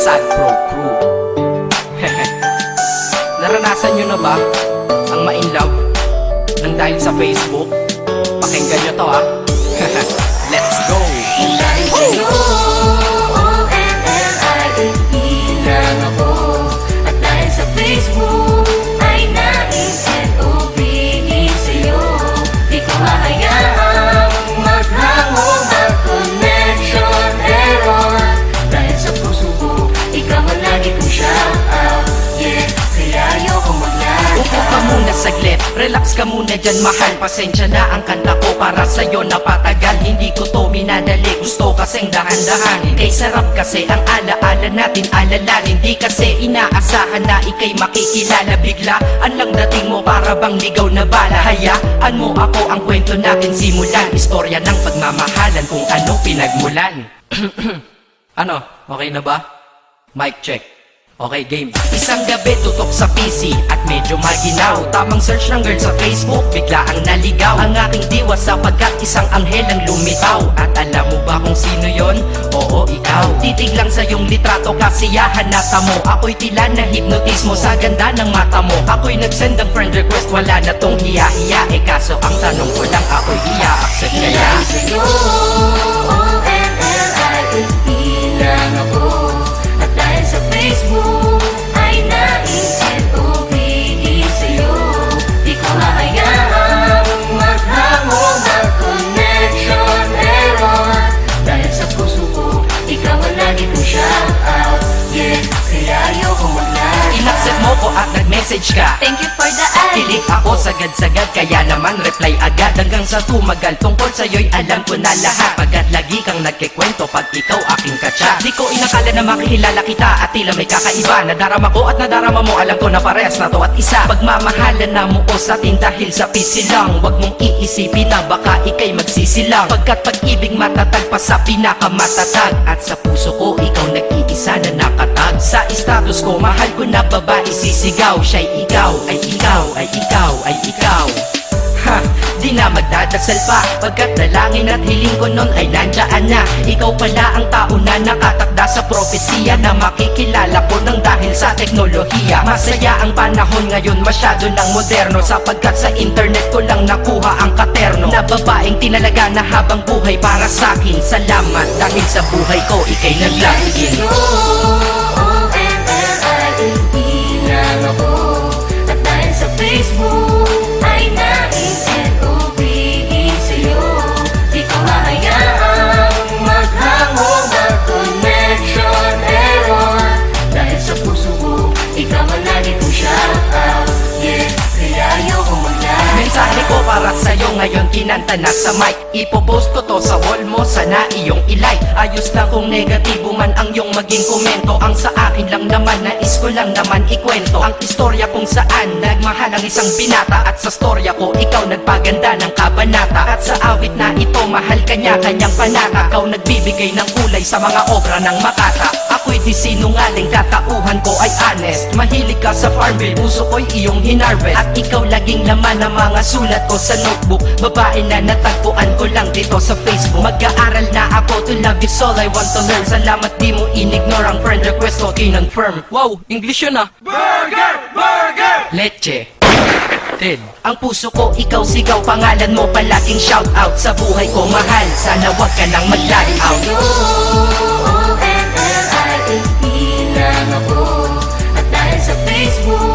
Sad Pro Crew. Naranasan nyo na ba ang ma-inlove nang dahil sa Facebook? Pakinggan nyo to ha. Let's go! Dahil sa'yo, O-N-L-I-F-E lang ako. At dahil sa Facebook ay na-N-O-V-E sa'yo. Di ko hahayaang maghango, mag-connection error. Dahil sa puso ko, ikaw ang lagi kong shout out. Yeah, kaya ayoko mag-lag. Upo ka muna saglit, relax ka muna dyan mahal. Pasensya na ang kanta ko para sa'yo napatagal. Hindi ko to minadali, gusto kasing dahan-dahan. Kay sarap kasi ang alaala natin alalanin. Di kasi inaasahan na ikay makikilala. Biglaan lang dating mo para bang ligaw na bala. Hayaan mo ako ang kwento natin simulan. Istorya ng pagmamahalan kung ano pinagmulan. Ano? Okay na ba? Mic check. Okay, game. Isang gabi tutok sa PC at medyo maginaw. Tamang search ng girl sa Facebook, bigla ang naligaw. Ang aking diwa sapagkat isang anghel ang lumitaw. At alam mo ba kung sino yon? Oo, ikaw. Titig lang sa iyong litrato, kasiyahan na tamo. Ako'y tila na hipnotismo sa ganda ng mata mo. Ako'y nagsend ng friend request, wala na tong hiya-hiya. Kaso ang tanong ko lang, ako'y iya-accept kaya? Dahil sa'yo, O-N-L-I-F-E lang ako. At dahil sa Facebook ay na-N-O-V-E sa'yo. Di ko hahayaang maghango, mag-connection error. Dahil sa puso ko, ikaw ang lagi kong shout out. Yeah, kaya ayoko mag-lag. In-accept mo ko at nag-message ka. Thank you for the ad. Kilig ako sagad-sagad, kaya naman reply agad. Hanggang sa tumagal, tungkol sa'yo'y alam ko na lahat. Pagkat lagi kang nagkikwento pag ikaw aking katsa. Di ko inakala na makikilala kita at tila may kakaiba. Nadarama ko at nadarama mo, alam ko na parehas na to at isa. Pagmamahalan na mo o sa atin dahil sa PC lang. Huwag mong iisipin na baka ikay magsisilang. Pagkat pag-ibig matatag pa sa pinakamatatag. At sa puso ko, ikaw nag-iisa na nakatag. Sa status ko, mahal ko na babae sisigaw. Siya'y ikaw, ay ikaw, ay ikaw, ay ikaw. Ha, di na magdadasal pa. Pagkat dalangin at hiling ko nun ay nandiyan na. Ikaw pala ang tao na nakatakda sa propesiya. Na makikilala ko nang dahil sa teknolohiya. Masaya ang panahon ngayon, masyado ng moderno. Sapagkat sa internet ko lang nakuha ang katerno. Na babaeng tinalaga na habang buhay para sa'kin. Salamat dahil sa buhay ko ikay naglagin. O-N-L-I-F-E lang ako. At dahil sa Facebook ay na-N-O-V-E sa'yo. Di ko hahayaang maghango, mag-connection error. Dahil sa puso ko, ikaw ang lagi kong shout out. Yeah, kaya ayoko mag-lag. Mensahe ko para sa'yo ngayon kinanta na sa mic. Ipopost ko to sa wall mo, sana iyong ilike. Ayos lang kung negatibo man ang iyong maging komento. Ang sa akin lang naman, nais ko lang naman ikwento ang istorya kung saan nagmahal ang isang binata. At sa storya ko, ikaw nagpaganda ng kabanata. At sa awit na ito, mahal kanya kanyang panata. Ikaw nagbibigay ng kulay sa mga obra ng Makata. Ako'y di sinungaling, katauhan ko ay honest. Mahilig ka sa Farmville, puso ko'y iyong hinarvest. At ikaw laging laman ng mga sulat ko sa notebook. Babae na natagpuan ko lang dito sa Facebook. Mag-aaral na ako, to love is all I want to learn. Salamat di mo inignore ang friend request ko, kinonfirm. Wow, English yun ah. Burger! Burger! Leche. Ted. Ang puso ko, ikaw sigaw, pangalan mo palaging shout out. Sa buhay ko mahal, sana wag ka nang mag-lag out. O-N-L-I-F-E lang ako. At dahil sa Facebook